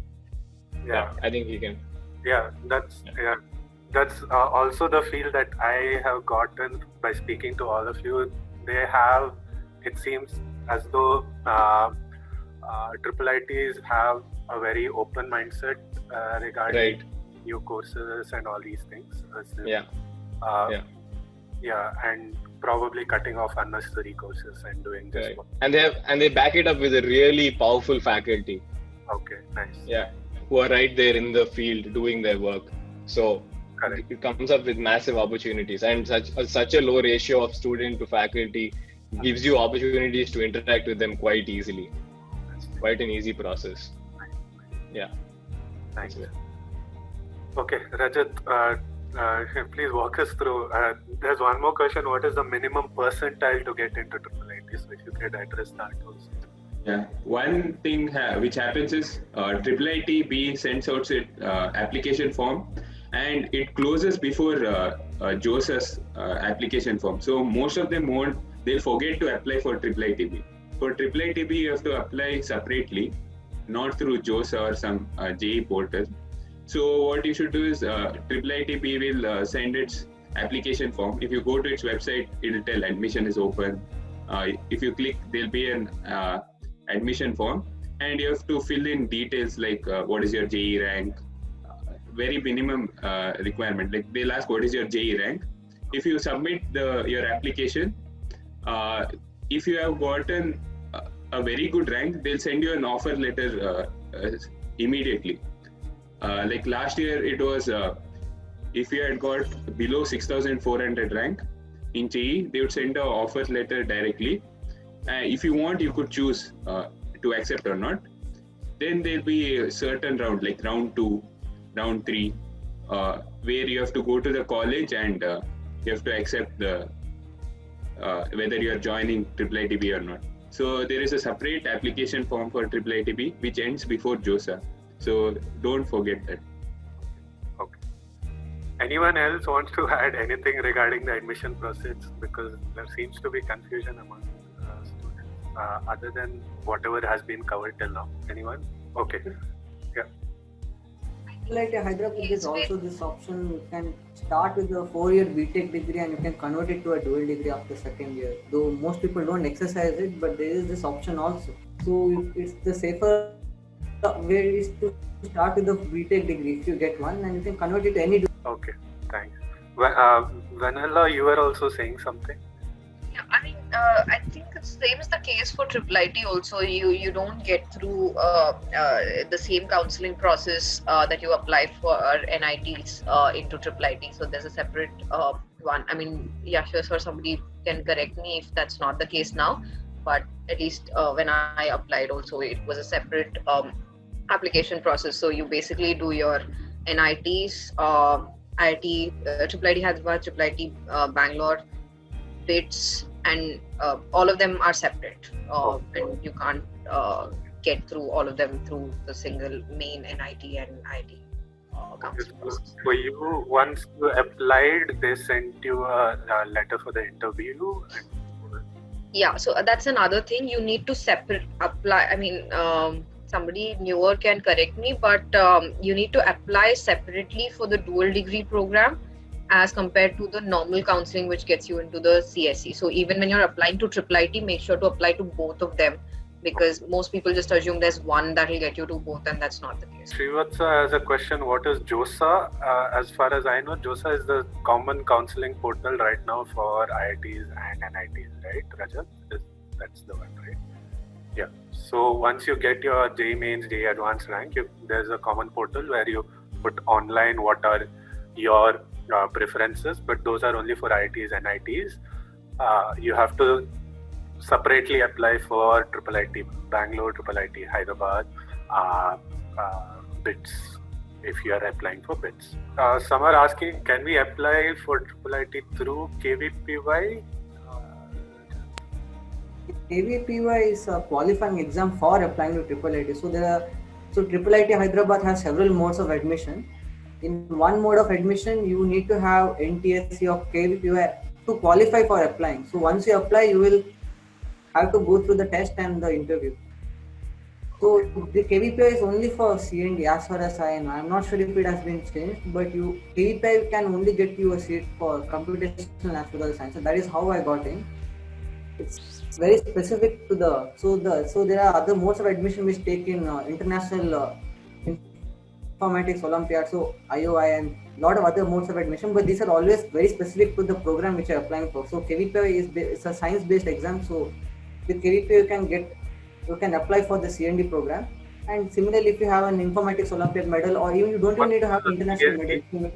Yeah, I think he can. Yeah, that's also the feel that I have gotten by speaking to all of you. They have, it seems as though IIITs have a very open mindset regarding new courses and all these things. And probably cutting off unnecessary courses and doing this. And they back it up with a really powerful faculty. Okay, nice. Yeah, who are right there in the field doing their work. So it comes up with massive opportunities, and such a low ratio of student to faculty gives you opportunities to interact with them quite easily. Quite an easy process. Yeah. Thanks. Okay, Rajat, please walk us through. There's one more question. What is the minimum percentile to get into IIIT? So if you could address that also. Yeah, one thing which happens is IIIT-B sends out its application form, and it closes before JOSA's application form. So most of them they'll forget to apply for IIIT-B. For IIIT-B, you have to apply separately, not through JOSA or some JEE portal. So what you should do is IIIT-B will send its application form. If you go to its website, it'll tell admission is open. If you click, there'll be an admission form, and you have to fill in details like what is your JE rank, very minimum requirement. Like they'll ask what is your JE rank. If you submit your application, if you have gotten a very good rank, they'll send you an offer letter immediately. Like last year, it was if you had got below 6,400 rank in JE, they would send an offer letter directly. If you want, you could choose to accept or not. Then there'll be a certain round, like round 2, round 3, where you have to go to the college and you have to accept the whether you are joining IIITB or not. So there is a separate application form for IIITB which ends before JOSA. So don't forget that. Okay. Anyone else wants to add anything regarding the admission process? Because there seems to be confusion among students, other than whatever has been covered till now. Anyone? Okay. Yeah. Like Hyderabad, there's also this option. You can start with a 4-year BTech degree and you can convert it to a dual degree after second year. Though most people don't exercise it, but there is this option also. So it's the safer way is to start with a BTech degree if you get one, and you can convert it to any. Okay, thanks. Vanilla, you were also saying something. Yeah, I mean, I think it's same as the case for IIIT also. You don't get through the same counseling process that you apply for NITs into IIIT. So there's a separate one. I mean, Yashas or somebody can correct me if that's not the case now. But at least when I applied also, it was a separate application process. So you basically do your NITs, IIT, IIIT Hyderabad, IIIT Bangalore, BITS, and all of them are separate, and you can't get through all of them through the single main NIT and IIT counseling process. For you, once you applied, they sent you a letter for the interview. Yeah, so that's another thing. You need to separate apply. I mean, somebody newer can correct me, but you need to apply separately for the dual degree program as compared to the normal counseling which gets you into the CSE. So even when you're applying to IIIT, make sure to apply to both of them, because most people just assume there's one that will get you to both, and that's not the case. Srivatsa has a question. What is JOSA? As far as I know, JOSA is the common counseling portal right now for IITs and NITs, right, Rajat? That's the one, right? Yeah. So once you get your JEE Mains, JEE Advanced rank, there's a common portal where you put online what are your preferences, but those are only for IITs and NITs. You have to separately apply for IIIT Bangalore, IIIT Hyderabad, BITS, if you are applying for BITS. Some are asking, can we apply for IIIT through KVPY? KVPY is a qualifying exam for applying to IIIT. So IIIT Hyderabad has several modes of admission. In one mode of admission, you need to have NTSC of KVPY to qualify for applying. So once you apply, you will have to go through the test and the interview. So the KVPY is only for C&D as far as I know. I'm not sure if it has been changed, but KVPY can only get you a seat for computational and physical science. So that is how I got in. It's very specific to so there are other modes of admission which take in international informatics Olympiad, so IOI, and a lot of other modes of admission, but these are always very specific to the program which you are applying for. So KVPY is a science-based exam. So with KVPY you can apply for the C&D program, and similarly if you have an informatics Olympiad medal, or even you don't even need to have international medal.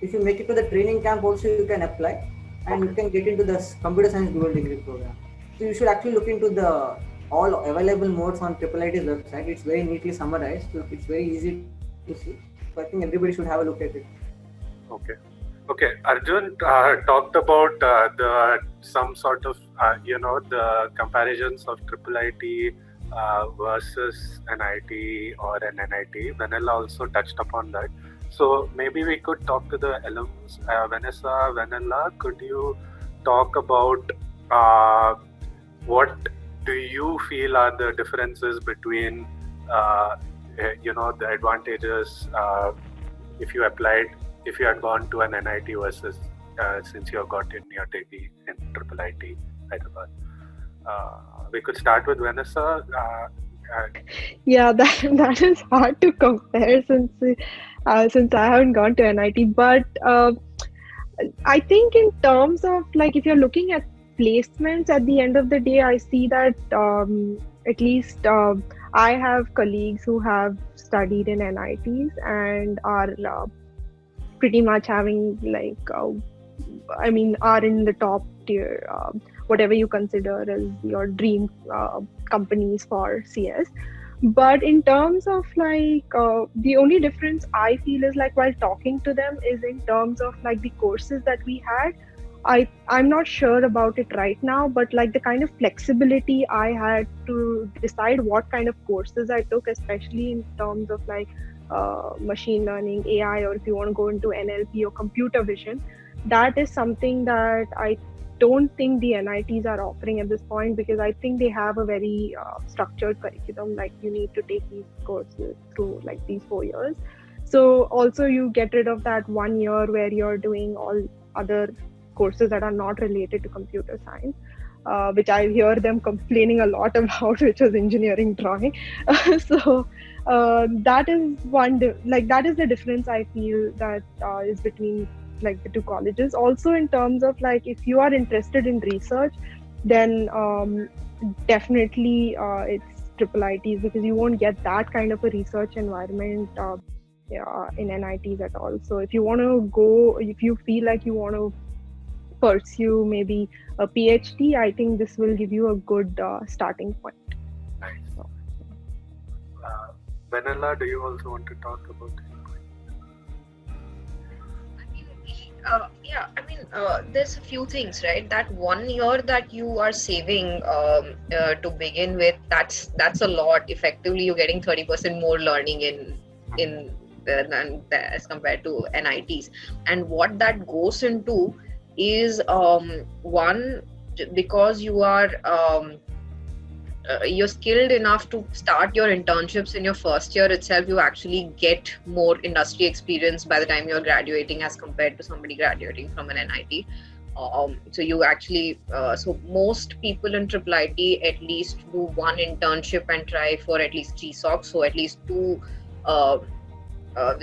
If you make it to the training camp also, you can apply, and you can get into the computer science dual degree program. So you should actually look into all available modes on IIIT's website. It's very neatly summarized, so it's very easy to see. So I think everybody should have a look at it. Okay. Arjun talked about some sort of the comparisons of IIIT versus NIT or an NIT. Vanilla also touched upon that. So maybe we could talk to the alums. Vanilla, could you talk about what do you feel are the differences between the advantages if you applied if you had gone to an NIT versus since you have gotten your degree in IIIT Hyderabad. We could start with Vanessa. Yeah, that is hard to compare since I haven't gone to NIT. But I think in terms of like if you're looking at placements at the end of the day, I see that at least I have colleagues who have studied in NITs and are pretty much having like are in the top tier, whatever you consider as your dream companies for CS. But in terms of like the only difference I feel is like while talking to them is in terms of like the courses that we had. I'm not sure about it right now, but like the kind of flexibility I had to decide what kind of courses I took, especially in terms of like machine learning, AI, or if you want to go into NLP or computer vision, that is something that I don't think the NITs are offering at this point, because I think they have a very structured curriculum. Like you need to take these courses through like these 4 years. So also you get rid of that 1 year where you're doing all other courses that are not related to computer science, which I hear them complaining a lot about, which is engineering drawing. So that is that is the difference I feel that is between like the two colleges. Also in terms of like if you are interested in research, then definitely it's IIITs, because you won't get that kind of a research environment in NITs at all. So if you want to go, if you feel like you want to pursue maybe a PhD, I think this will give you a good starting point. Nice. Vanilla, do you also want to talk about it? There's a few things, right? That 1 year that you are saving to begin with, that's a lot. Effectively, you're getting 30% more learning as compared to NITs. And what that goes into is one, because you are you're skilled enough to start your internships in your first year itself. You actually get more industry experience by the time you're graduating as compared to somebody graduating from an NIT. So you actually so most people in IIIT at least do one internship and try for at least GSOC, so at least two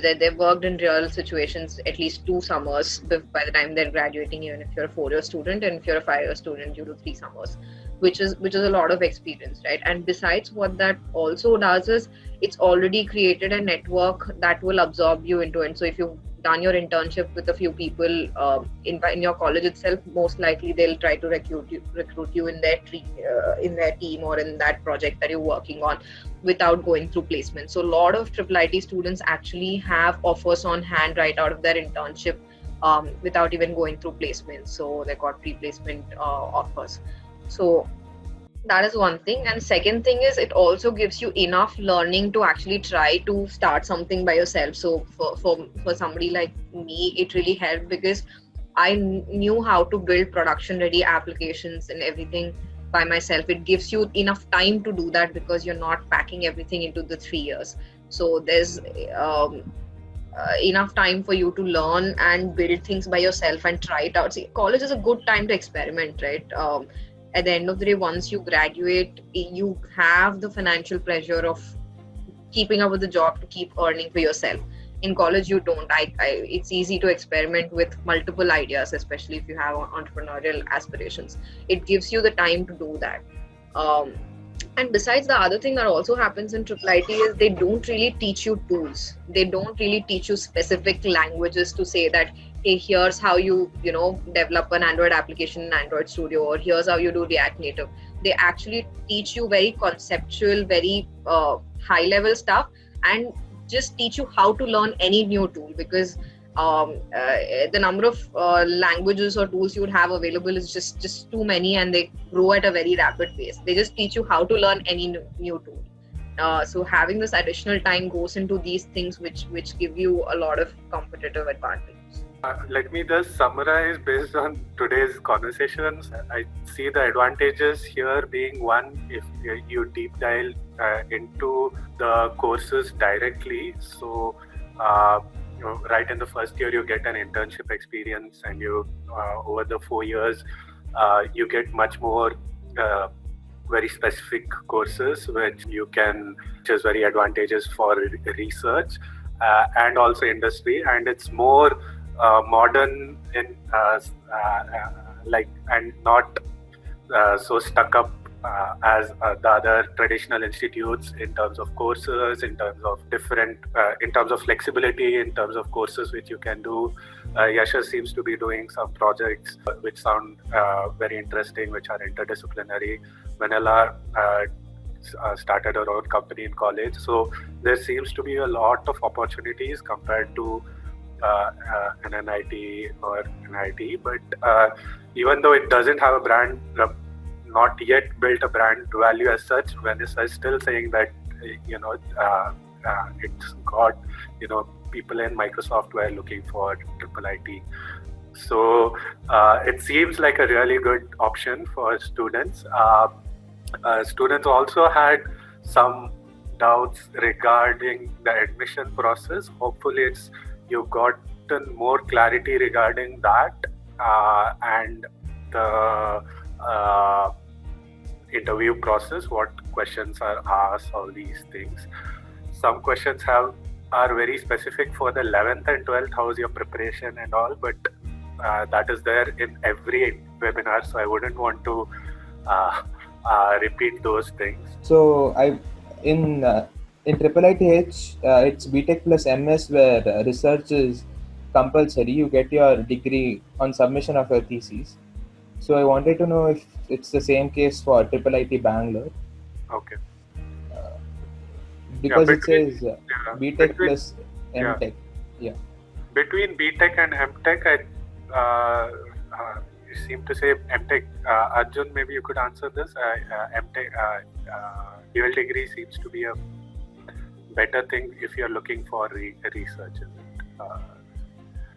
they've worked in real situations at least 2 summers by the time they're graduating, even if you're a 4-year student, and if you're a 5-year student you do 3 summers, which is a lot of experience, right? And besides, what that also does is it's already created a network that will absorb you into it. So if you've done your internship with a few people in your college itself, most likely they'll try to recruit you in their team or in that project that you're working on without going through placement. So a lot of IIIT students actually have offers on hand right out of their internship without even going through placement. So they got pre-placement offers. So that is one thing. And second thing is it also gives you enough learning to actually try to start something by yourself. So for somebody like me, it really helped because I knew how to build production ready applications and everything by myself. It gives you enough time to do that because you're not packing everything into the 3 years. So there's enough time for you to learn and build things by yourself and try it out. See, college is a good time to experiment, right? At the end of the day, once you graduate, you have the financial pressure of keeping up with the job to keep earning for yourself. In college, you don't. It's easy to experiment with multiple ideas, especially if you have entrepreneurial aspirations. It gives you the time to do that. And besides, the other thing that also happens in IIIT is they don't really teach you tools. They don't really teach you specific languages to say that, hey, here's how you develop an Android application in Android Studio, or here's how you do React Native. They actually teach you very conceptual, very high level stuff, and just teach you how to learn any new tool, because the number of languages or tools you would have available is just too many, and they grow at a very rapid pace. They just teach you how to learn any new tool. So having this additional time goes into these things which give you a lot of competitive advantage. Let me just summarize based on today's conversations. I see the advantages here being, one, if you deep dive into the courses directly. So right in the first year you get an internship experience, and you over the 4 years you get much more very specific courses which is very advantageous for research and also industry, and it's more modern in and not so stuck up as the other traditional institutes in terms of courses, in terms of in terms of flexibility, in terms of courses which you can do. Yashash seems to be doing some projects which sound very interesting, which are interdisciplinary. Vanilla started her own company in college, so there seems to be a lot of opportunities compared to an NIT or NIT. But even though it doesn't have a brand, not yet built a brand value as such, Vanessa is still saying that it's got people in Microsoft were looking for IIIT. So it seems like a really good option for students. Students also had some doubts regarding the admission process. Hopefully you've gotten more clarity regarding that and the interview process, what questions are asked, all these things. Some questions are very specific for the 11th and 12th, how's your preparation and all, but that is there in every webinar, so I wouldn't want to repeat those things. So in IIITH, it's BTech plus MS where research is compulsory. You get your degree on submission of your thesis. So I wanted to know if it's the same case for IIIT Bangalore. Okay. Because it says BTech plus MTech. Yeah. Between BTech and MTech, you seem to say MTech. Arjun, maybe you could answer this. MTech, dual degree seems to be a better thing if you're looking for research.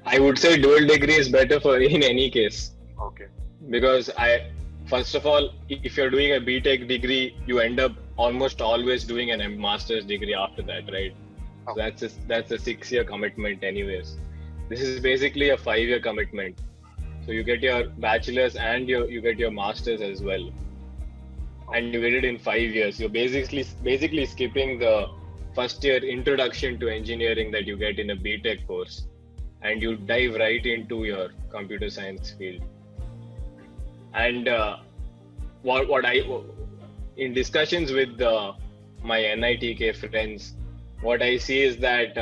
I would say dual degree is better in any case. Okay. Because first of all, if you're doing a BTech degree, you end up almost always doing a master's degree after that, right? Okay. So that's a 6-year commitment anyways. This is basically a 5-year commitment. So you get your bachelor's and you get your master's as well. And you get it in 5 years. You're basically skipping the first year introduction to engineering that you get in a BTech course. And you dive right into your computer science field. And in discussions with my NITK friends, what I see is that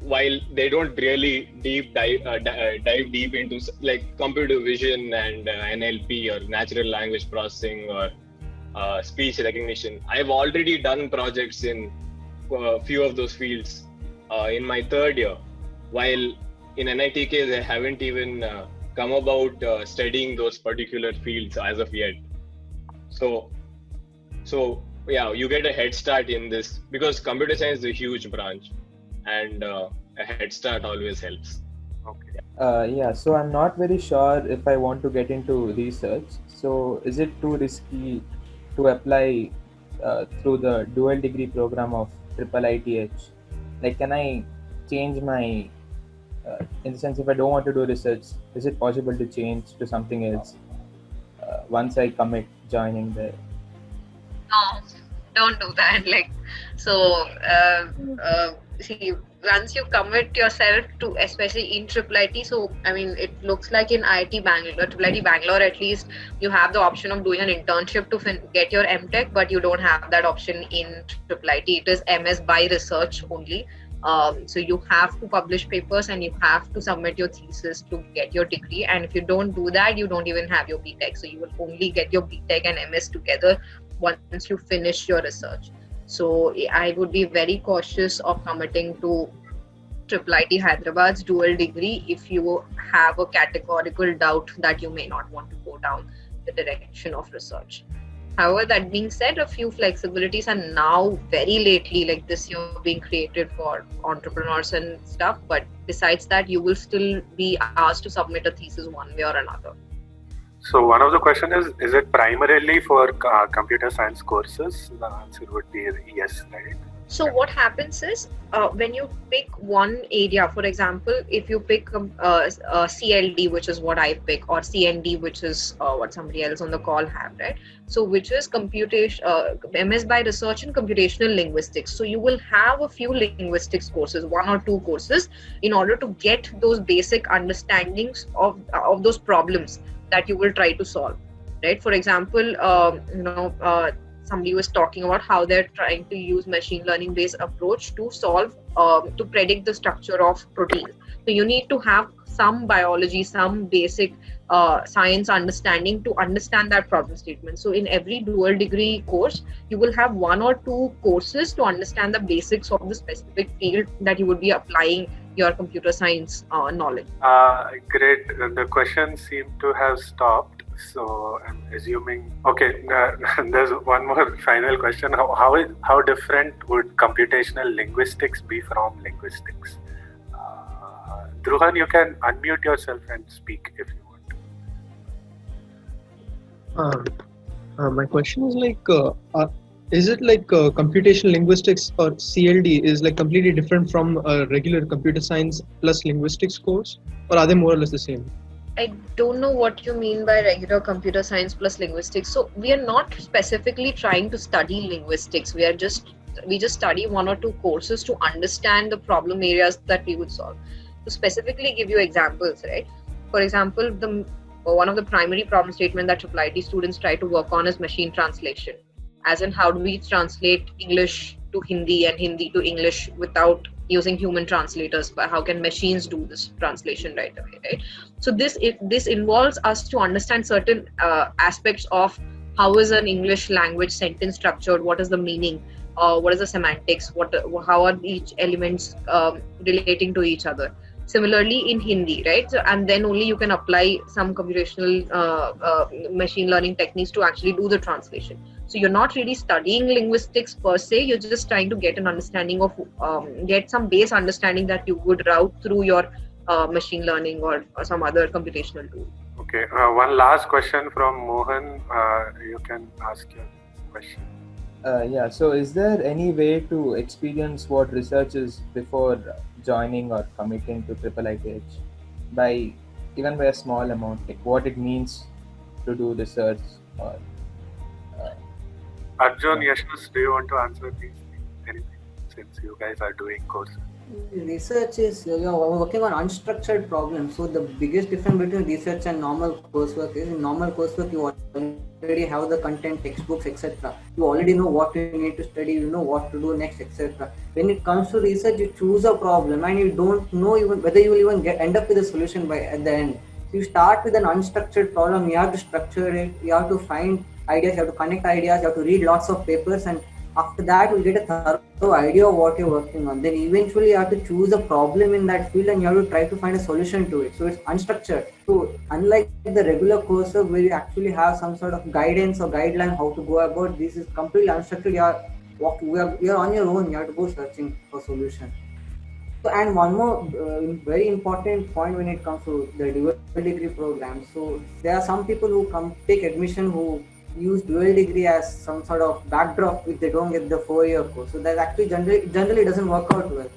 while they don't really dive deep into like computer vision and NLP or natural language processing or speech recognition, I've already done projects in a few of those fields in my 3rd year, while in NITK they haven't even come about studying those particular fields as of yet. So yeah, you get a head start in this because computer science is a huge branch, and a head start always helps. Okay. Yeah, so I'm not very sure if I want to get into research. So is it too risky to apply through the dual degree program of IIITH? Like, can I change my in the sense, if I don't want to do research, is it possible to change to something else once I commit joining there? No, don't do that. See, once you commit yourself to, especially in IIIT, so I mean, it looks like in IIT Bangalore at least, you have the option of doing an internship to get your MTech, but you don't have that option in IIIT. It is MS by research only. So you have to publish papers and you have to submit your thesis to get your degree. And if you don't do that, you don't even have your BTech. So you will only get your BTech and MS together once you finish your research. So I would be very cautious of committing to IIIT Hyderabad's dual degree if you have a categorical doubt that you may not want to go down the direction of research. However, that being said, a few flexibilities are now very lately, like this year, being created for entrepreneurs and stuff. But besides that, you will still be asked to submit a thesis one way or another. So one of the questions is it primarily for computer science courses? The answer would be yes, right? So what happens is when you pick one area, for example, if you pick CLD, which is what I pick, or CND, which is what somebody else on the call have, right? So which is MS by Research in Computational Linguistics. So you will have a few linguistics courses, 1 or 2 courses, in order to get those basic understandings of those problems that you will try to solve, right? For example, somebody was talking about how they're trying to use machine learning based approach to solve to predict the structure of protein. So you need to have some biology, some basic science understanding to understand that problem statement. So in every dual degree course, you will have 1 or 2 courses to understand the basics of the specific field that you would be applying your computer science knowledge. Great. The questions seem to have stopped. So I'm assuming. Okay, there's one more final question. How different would computational linguistics be from linguistics? Dhruvan, you can unmute yourself and speak if you want. My question is is it computational linguistics or CLD is completely different from a regular computer science plus linguistics course, or are they more or less the same? I don't know what you mean by regular computer science plus linguistics. So we are not specifically trying to study linguistics. We just study 1 or 2 courses to understand the problem areas that we would solve. To specifically give you examples, right? For example, one of the primary problem statement that IIIT students try to work on is machine translation. As in, how do we translate English to Hindi and Hindi to English without using human translators? But how can machines do this translation right away, right? So this involves us to understand certain aspects of how is an English language sentence structured, what is the meaning, what is the semantics, how are each elements relating to each other. Similarly in Hindi, right? So, and then only you can apply some computational machine learning techniques to actually do the translation. So you're not really studying linguistics per se, you're just trying to get an understanding of, get some base understanding that you would route through your machine learning or some other computational tool. Okay, one last question from Mohan. You can ask your question. Yeah, so is there any way to experience what research is before joining or committing to IIIT even by a small amount, like what it means to do research? Or Arjun, Yashas, do you want to answer these anything since you guys are doing courses? Research is working on unstructured problems. So the biggest difference between research and normal coursework is in normal coursework you already have the content, textbooks, etc. You already know what you need to study, you know what to do next, etc. When it comes to research, you choose a problem and you don't know even whether you will even end up with a solution at the end. So you start with an unstructured problem, you have to structure it, you have to find ideas, you have to connect ideas, you have to read lots of papers, and after that you'll get a thorough idea of what you're working on. Then eventually you have to choose a problem in that field and you have to try to find a solution to it. So it's unstructured. So unlike the regular coursework where you actually have some sort of guidance or guideline how to go about, this is completely unstructured. You're on your own, you have to go searching for solution. So, and one more very important point when it comes to the dual degree program. So there are some people who take admission who use dual degree as some sort of backdrop if they don't get the 4-year course. So that actually generally doesn't work out well.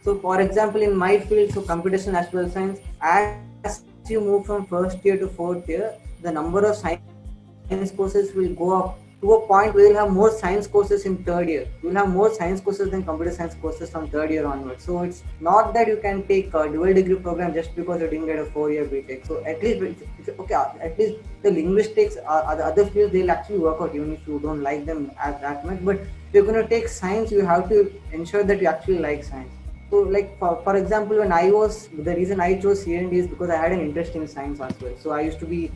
So for example, in my field, so computational natural science, as you move from 1st year to 4th year, the number of science courses will go up to a point where you'll have more science courses in 3rd year. You'll have more science courses than computer science courses from 3rd year onwards. So it's not that you can take a dual degree program just because you didn't get a 4-year BTech. So at least the linguistics or the other fields, they'll actually work out even if you don't like them as that much. But if you're going to take science, you have to ensure that you actually like science. So like for example, the reason I chose CND is because I had an interest in science as well. So I used to be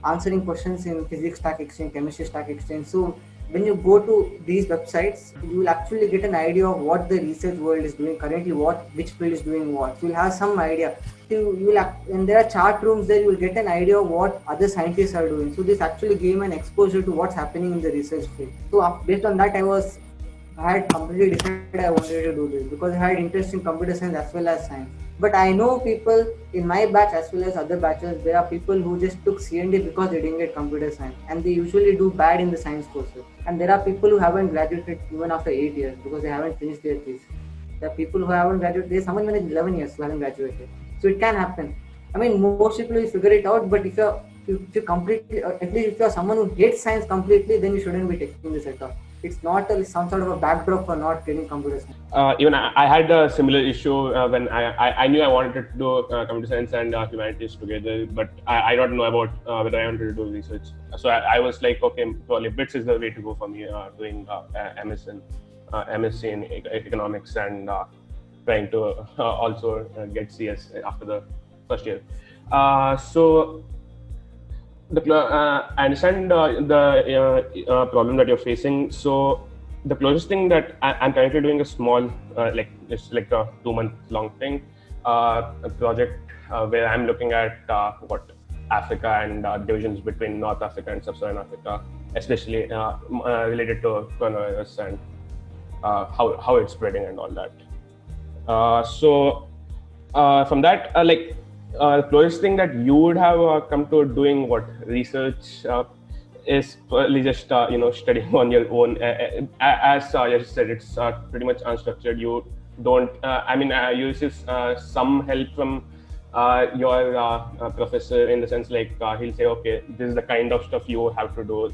answering questions in physics stack exchange, chemistry stack exchange. So when you go to these websites, you will actually get an idea of what the research world is doing currently, which field is doing what. So you'll have some idea. And there are chat rooms there, you will get an idea of what other scientists are doing. So this actually gave me an exposure to what's happening in the research field. So based on that, I had completely decided I wanted to do this because I had interest in computer science as well as science. But I know people in my batch as well as other batches, there are people who just took C&D because they didn't get computer science, and they usually do bad in the science courses. And there are people who haven't graduated even after 8 years because they haven't finished their thesis. There are people who haven't graduated. There's someone in 11 years who hasn't graduated. So it can happen. I mean, most people will figure it out, but if you completely, or at least if you're someone who hates science completely, then you shouldn't be taking this at all. It's not some sort of a backdrop for not getting computer science. Even I had a similar issue when I knew I wanted to do computer science and humanities together, but I don't know about whether I wanted to do research. So I was like, okay, probably BITS is the way to go for me, doing MSc in economics and trying to also get CS after the first year. So I understand the problem that you're facing. So the closest thing that I'm currently doing a small, it's like a 2-month long thing, a project where I'm looking at Africa and divisions between North Africa and Sub-Saharan Africa, especially related to coronavirus and how it's spreading and all that. So from that, the closest thing that you would have come to doing research is probably just studying on your own. As you said, it's pretty much unstructured. You don't. You use some help from your professor, in the sense he'll say, okay, this is the kind of stuff you have to do.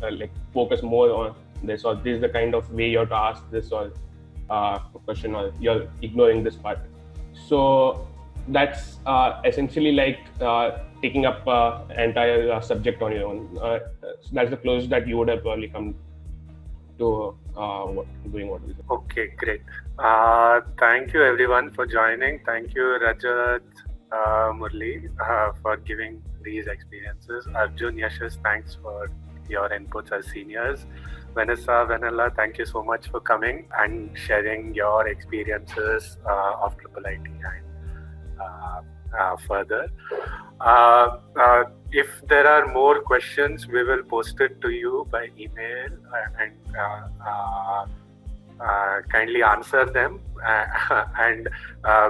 Focus more on this, or this is the kind of way you have to ask this or question, or you're ignoring this part. So that's essentially taking up entire subject on your own. That's the closest that you would have probably come to doing what we do. Okay, great. Thank you everyone for joining. Thank you Rajat, Murli, for giving these experiences. Arjun, Yashas, thanks for your inputs as seniors. Vanessa, Vanilla, thank you so much for coming and sharing your experiences of IIIT and further. If there are more questions, we will post it to you by email and kindly answer them and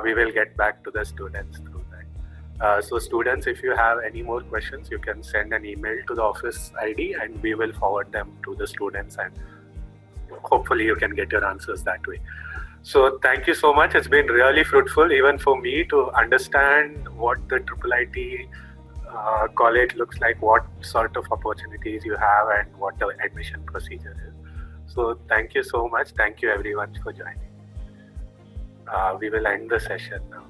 we will get back to the students through that. So students, if you have any more questions, you can send an email to the office ID and we will forward them to the students, and hopefully you can get your answers that way. So thank you so much. It's been really fruitful even for me to understand what the IIIT college looks like, what sort of opportunities you have and what the admission procedure is. So thank you so much. Thank you everyone for joining. We will end the session now.